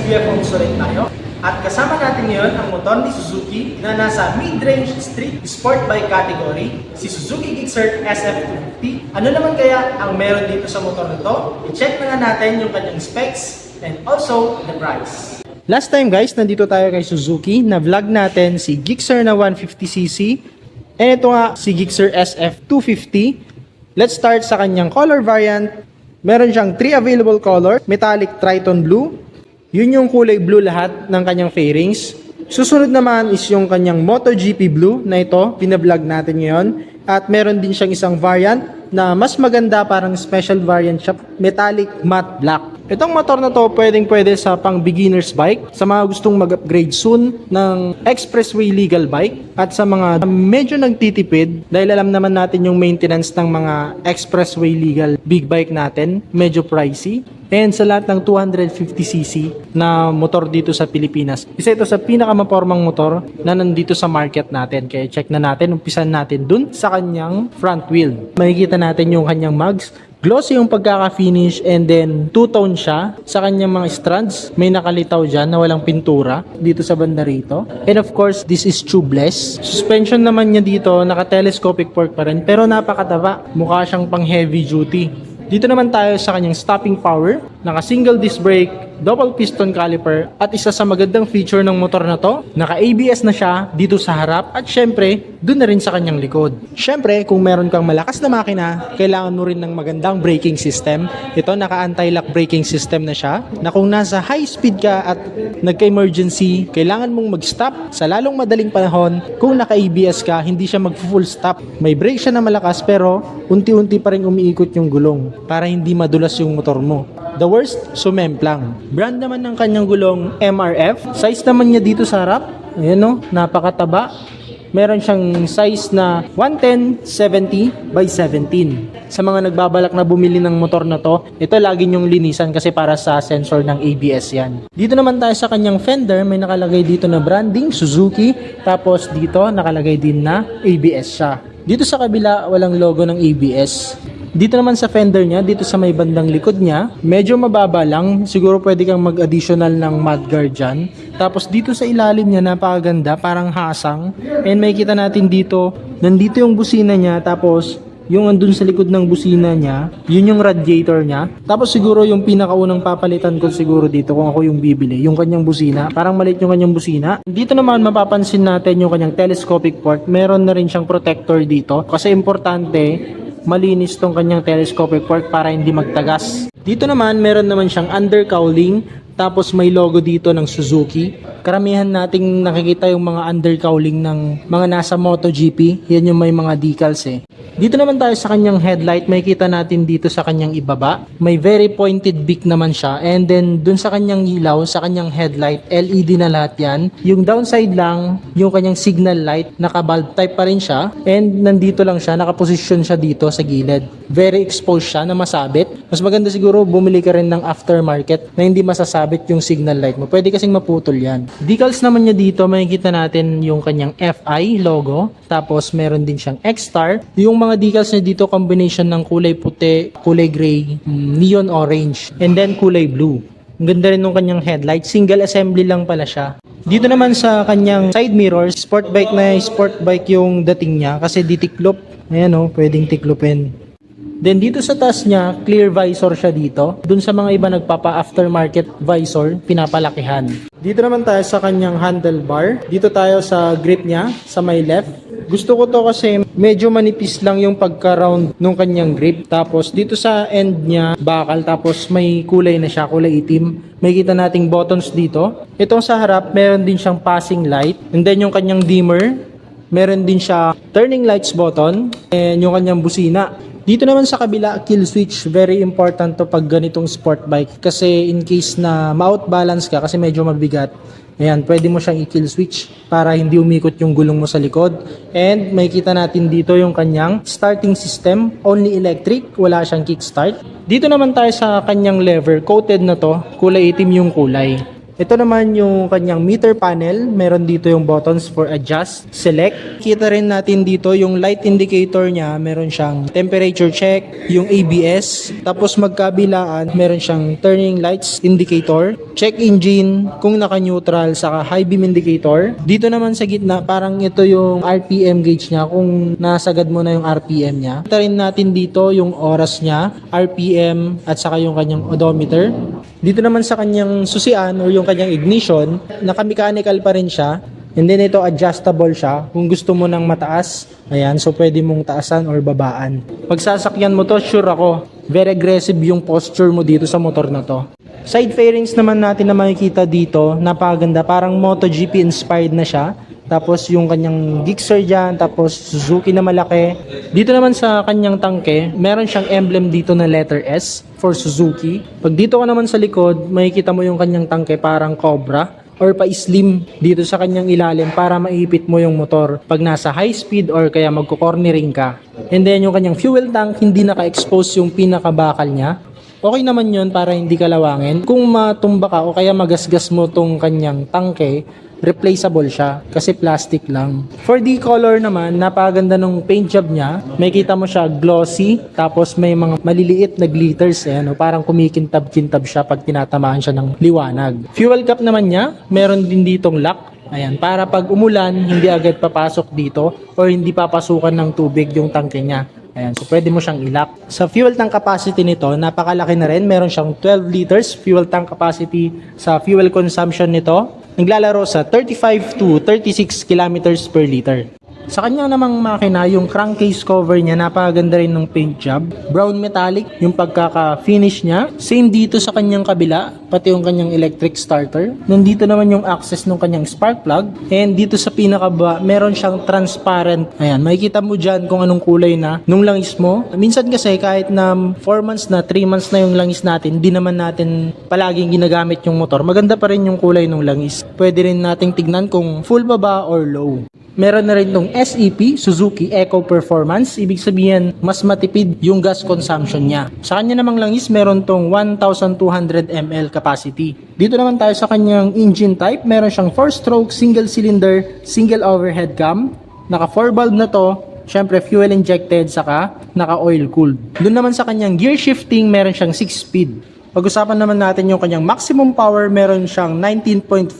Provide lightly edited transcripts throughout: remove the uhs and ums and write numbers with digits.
Kuya Fongs ulit tayo. At kasama natin ngayon ang motor ni Suzuki na nasa mid-range street sport bike category, si Suzuki Gixxer SF250. Ano naman kaya ang meron dito sa motor na to? I-check na nga natin yung kanyang specs and also the price. Last time guys, nandito tayo kay Suzuki na vlog natin si Gixxer na 150cc. And ito nga si Gixxer SF250. Let's start sa kanyang color variant. Meron siyang 3 available color, metallic Triton Blue. Yun yung kulay blue lahat ng kanyang fairings. Susunod naman is yung kanyang MotoGP Blue na ito, pinablog natin ngayon. At meron din siyang isang variant na mas maganda, parang special variant siya, metallic matte black. Itong motor na to pwede sa pang beginner's bike, sa mga gustong mag-upgrade soon ng expressway legal bike, at sa mga medyo nagtitipid dahil alam naman natin yung maintenance ng mga expressway legal big bike natin, medyo pricey. And sa lahat ng 250cc na motor dito sa Pilipinas, isa ito sa pinakamapormang motor na nandito sa market natin. Kaya check na natin, umpisan natin dun sa kanyang front wheel. Makikita natin yung kanyang mugs. Glossy yung pagkaka-finish, and then two-tone siya. Sa kanyang mga strands, may nakalitaw dyan na walang pintura dito sa banda rito. And of course, this is tubeless. Suspension naman niya dito, naka-telescopic fork pa rin, pero napakataba. Mukha siyang pang heavy duty. Dito naman tayo sa kanyang stopping power, naka single disc brake, double piston caliper, at isa sa magandang feature ng motor na to, naka ABS na siya dito sa harap, at syempre, dun na rin sa kanyang likod. Syempre, kung meron kang malakas na makina, kailangan mo rin ng magandang braking system. Ito, naka anti-lock braking system na siya, na kung nasa high speed ka at nagka-emergency, kailangan mong mag-stop sa lalong madaling panahon. Kung naka ABS ka, hindi siya mag-full stop. May brake siya na malakas, pero unti-unti pa rin umiikot yung gulong para hindi madulas yung motor mo. The worst, sumemplang. Brand naman ng kanyang gulong MRF. Size naman niya dito sa harap, ayan o, napakataba. Meron siyang size na 110/70 by 17. Sa mga nagbabalak na bumili ng motor na to, ito lagi nyong linisan kasi para sa sensor ng ABS yan. Dito naman tayo sa kanyang fender, may nakalagay dito na branding Suzuki, tapos dito nakalagay din na ABS siya. Dito sa kabila, walang logo ng ABS. Dito naman sa fender niya, dito sa may bandang likod niya, medyo mababa lang. Siguro pwede kang mag-additional ng mudguard dyan. Tapos dito sa ilalim niya, napakaganda, parang hasang. And makikita natin dito, nandito yung busina niya. Tapos yung andun sa likod ng busina niya, yun yung radiator niya. Tapos siguro yung pinakaunang papalitan ko siguro dito kung ako yung bibili, yung kanyang busina. Parang maliit yung kanyang busina. Dito naman mapapansin natin yung kanyang telescopic port. Meron na rin siyang protector dito. Kasi importante, malinis tong kanyang telescopic port para hindi magtagas. Dito naman, meron naman siyang undercowling, tapos may logo dito ng Suzuki. Karamihan nating nakikita yung mga undercowling ng mga nasa MotoGP. Yan yung may mga decals eh. Dito naman tayo sa kanyang headlight, makikita natin dito sa kanyang ibaba. May very pointed beak naman siya. And then dun sa kanyang ilaw, sa kanyang headlight, LED na lahat yan. Yung downside lang, yung kanyang signal light, naka-bulb type pa rin siya. And nandito lang siya, nakaposisyon siya dito sa gilid. Very exposed siya na masabit. Mas maganda siguro bumili ka rin ng aftermarket na hindi masasabit yung signal light mo. Pwede kasing maputol yan. Decals naman niya dito, makikita natin yung kanyang FI logo. Tapos meron din siyang X-Star. Yung mga decals niya dito, combination ng kulay puti, kulay gray, neon orange, and then kulay blue. Ang ganda rin ng kanyang headlight. Single assembly lang pala siya. Dito naman sa kanyang side mirrors, sport bike na sport bike yung dating niya kasi ditiklop. Ayan o, pwedeng tiklopin. Then dito sa taas niya, clear visor siya dito. Dun sa mga iba nagpapa-aftermarket visor, pinapalakihan. Dito naman tayo sa kanyang handlebar. Dito tayo sa grip niya, sa may left. Gusto ko to kasi medyo manipis lang yung pagka-round nung kanyang grip. Tapos dito sa end niya, bakal. Tapos may kulay na siya, kulay itim. May kita nating buttons dito. Itong sa harap, meron din siyang passing light. And then yung kanyang dimmer, meron din siya turning lights button. And yung kanyang busina. Dito naman sa kabila, kill switch, very important to pag ganitong sport bike kasi in case na ma-outbalance ka kasi medyo mabigat, ayan, pwede mo siyang i-kill switch para hindi umikot yung gulong mo sa likod. And makikita natin dito yung kanyang starting system, only electric, wala siyang kickstart. Dito naman tayo sa kanyang lever, coated na to, kulay itim yung kulay. Ito naman yung kanyang meter panel. Meron dito yung buttons for adjust, select. Kita rin natin dito yung light indicator niya. Meron siyang temperature check, yung ABS. Tapos magkabilaan, meron siyang turning lights indicator, check engine, kung naka-neutral, saka high beam indicator. Dito naman sa gitna, parang ito yung RPM gauge niya, kung nasagad mo na yung RPM niya. Kita rin natin dito yung oras niya, RPM, at saka yung kanyang odometer. Dito naman sa kanyang susian or yung kanyang ignition, naka-mechanical pa rin siya. And then ito adjustable siya. Kung gusto mo ng mataas, ayan, so pwede mong taasan or babaan. Pag sasakyan mo to, sure ako, very aggressive yung posture mo dito sa motor na to. Side fairings naman natin na makikita dito, napakaganda, parang MotoGP inspired na siya. Tapos yung kanyang Gixxer dyan, tapos Suzuki na malaki. Dito naman sa kanyang tangke, meron siyang emblem dito na letter S for Suzuki. Pag dito ka naman sa likod, makikita mo yung kanyang tangke parang Cobra or pa-slim dito sa kanyang ilalim para maipit mo yung motor pag nasa high speed or kaya magko-cornering ka. And then yung kanyang fuel tank, hindi naka-expose yung pinakabakal niya. Okay naman yun para hindi ka lawangin. Kung matumba ka o kaya magasgas mo tong kanyang tangke, replaceable siya kasi plastic lang. For the color naman, napakaganda ng paint job niya. May kita mo siya glossy, tapos may mga maliliit na glitters, parang kumikintab-kintab siya pag tinatamaan siya ng liwanag. Fuel cap naman niya, meron din ditong lock. Ayan, para pag umulan, hindi agad papasok dito or hindi papasukan ng tubig yung tangke niya. Ayan, so pwede mo siyang ilak. Sa fuel tank capacity nito, napakalaki na rin. Meron siyang 12 liters fuel tank capacity sa fuel consumption nito. Naglalaro sa 35 to 36 kilometers per liter. Sa kanya namang makina, yung crankcase cover niya, napakaganda rin ng paint job. Brown metallic, yung pagkaka-finish niya. Same dito sa kanyang kabila, pati yung kanyang electric starter. Nandito naman yung access ng kanyang spark plug. And dito sa pinakaba, meron siyang transparent. Ayan, makikita mo dyan kung anong kulay na nung langis mo. Minsan kasi kahit na 4 months na, 3 months na yung langis natin, di naman natin palaging ginagamit yung motor. Maganda pa rin yung kulay ng langis. Pwede rin nating tignan kung full ba ba or low. Meron na rin itong SEP, Suzuki Eco Performance. Ibig sabihin, mas matipid yung gas consumption niya. Sa kanya namang langis, meron tong 1,200 ml capacity. Dito naman tayo sa kanyang engine type. Meron siyang 4-stroke, single cylinder, single overhead cam. Naka 4 valve na to. Syempre, fuel injected, saka naka oil cooled. Doon naman sa kanyang gear shifting, meron siyang 6-speed. Pag-usapan naman natin yung kanyang maximum power, meron siyang 19.49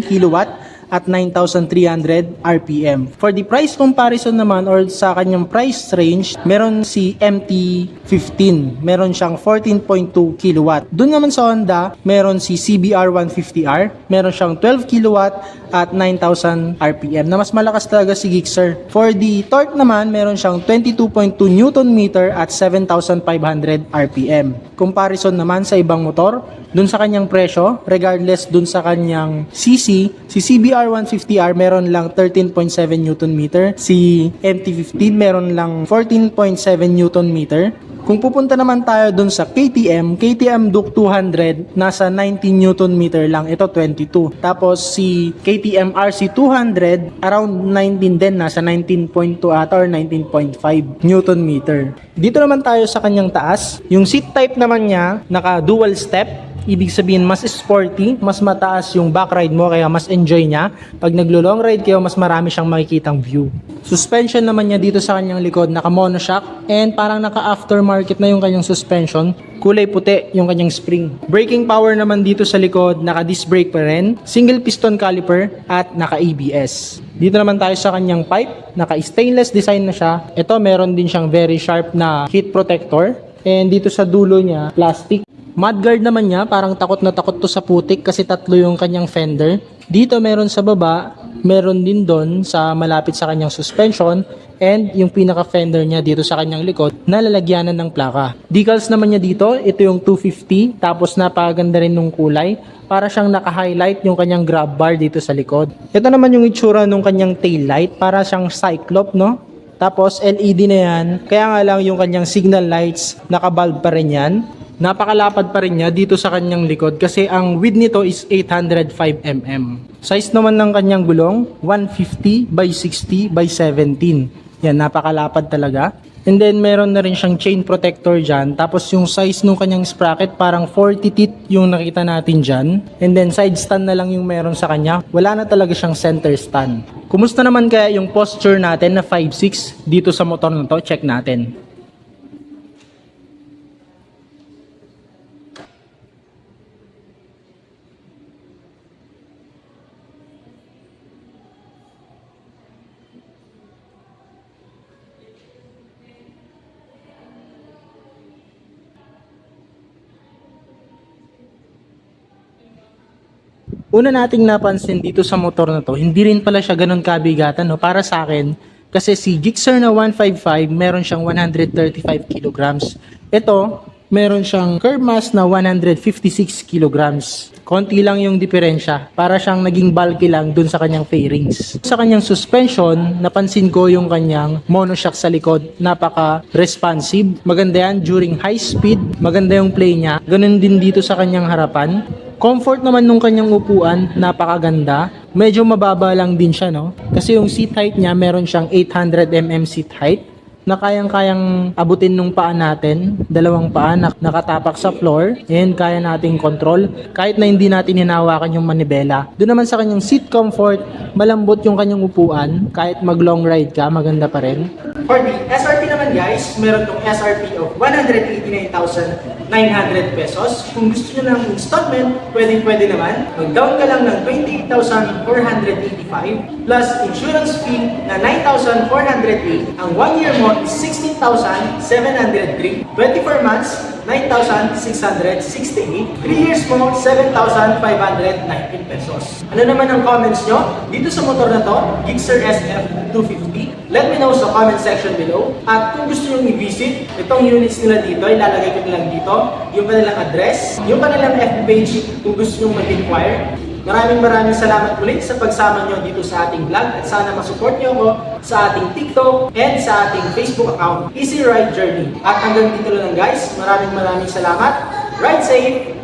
kilowatt at 9,300 RPM. For the price comparison naman or sa kanyang price range, meron si MT-15. Meron siyang 14.2 kilowatt. Doon naman sa Honda, meron si CBR 150R. Meron siyang 12 kilowatt at 9,000 RPM na mas malakas talaga si Gixxer. For the torque naman, meron siyang 22.2 Newton meter at 7,500 RPM. Comparison naman sa ibang motor, dun sa kanyang presyo, regardless dun sa kanyang CC, si CBR 150R meron lang 13.7 Newton meter, si MT-15 meron lang 14.7 Newton meter. Kung pupunta naman tayo dun sa KTM Duke 200, nasa 19 Newton meter lang, ito 22. Tapos si KTM RC 200, around 19 din, nasa 19.2 ata or 19.5 Newton meter. Dito naman tayo sa kanyang taas. Yung seat type naman niya, naka dual step. Ibig sabihin, mas sporty, mas mataas yung back ride mo, kaya mas enjoy niya. Pag naglo-long ride kayo, mas marami siyang makikitang view. Suspension naman niya dito sa kanyang likod, naka monoshock, and parang naka aftermarket na yung kanyang suspension. Kulay puti yung kanyang spring. Braking power naman dito sa likod, naka disc brake pa rin, single piston caliper, at naka ABS. Dito naman tayo sa kanyang pipe, naka stainless design na siya. Ito, meron din siyang very sharp na heat protector. And dito sa dulo niya, plastic. Mudguard naman niya, parang takot na takot to sa putik kasi tatlo yung kanyang fender. Dito meron sa baba, meron din doon sa malapit sa kanyang suspension, and yung pinaka fender niya dito sa kanyang likod na lalagyanan ng plaka. Decals naman niya dito, ito yung 250, tapos napakaganda rin nung kulay. Para siyang naka-highlight yung kanyang grab bar dito sa likod. Ito naman yung itsura nung kanyang tail light, para siyang cyclop, no? Tapos LED na yan, kaya nga lang yung kanyang signal lights, naka-bulb pa rin yan. Napakalapad pa rin niya dito sa kanyang likod kasi ang width nito is 805mm. Size naman ng kanyang gulong, 150 by 60 by 17. Yan, napakalapad talaga. And then meron na rin siyang chain protector dyan. Tapos yung size nung kanyang sprocket parang 40 teeth yung nakita natin dyan. And then side stand na lang yung meron sa kanya. Wala na talaga siyang center stand. Kumusta naman kaya yung posture natin na 5.6 dito sa motor na to? Check natin. Una nating napansin dito sa motor na to, hindi rin pala siya ganun kabigatan, no? Para sa akin, kasi si Gixxer na 155, meron siyang 135 kilograms. Ito, meron siyang curb mass na 156 kilograms. Konti lang yung diferensya. Para siyang naging bulky lang dun sa kanyang fairings. Sa kanyang suspension, napansin ko yung kanyang monoshock sa likod. Napaka-responsive. Maganda yan during high speed. Maganda yung play niya. Ganun din dito sa kanyang harapan. Comfort naman nung kanyang upuan, napakaganda. Medyo mababa lang din siya, no? Kasi yung seat height niya, meron siyang 800mm seat height na kayang-kayang abutin nung paa natin. Dalawang paa na nakatapak sa floor. And kaya nating control kahit na hindi natin hinawakan yung manibela. Doon naman sa kanyang seat comfort, malambot yung kanyang upuan. Kahit mag long ride ka, maganda pa rin. For the SRP naman guys, meron tong SRP of 189,900 pesos. Kung gusto nyo ng installment, pwede naman. Mag-down ka lang ng 28,485 plus insurance fee na 9,408. Ang 1 year mo is 16,703. 24 months, 9,668. 3 years mo, 7,519 pesos. Ano naman ang comments nyo dito sa motor na to, Gixxer SF250? Let me know sa comment section below. At kung gusto nyo i-visit, itong units nila dito, ilalagay ko lang dito yung kanilang address, yung kanilang FB page kung gusto nyo mag-inquire. Maraming salamat ulit sa pagsama nyo dito sa ating vlog at sana masupport nyo ako sa ating TikTok and sa ating Facebook account, Easy Ride Journey. At hanggang dito lang guys, maraming salamat. Ride safe!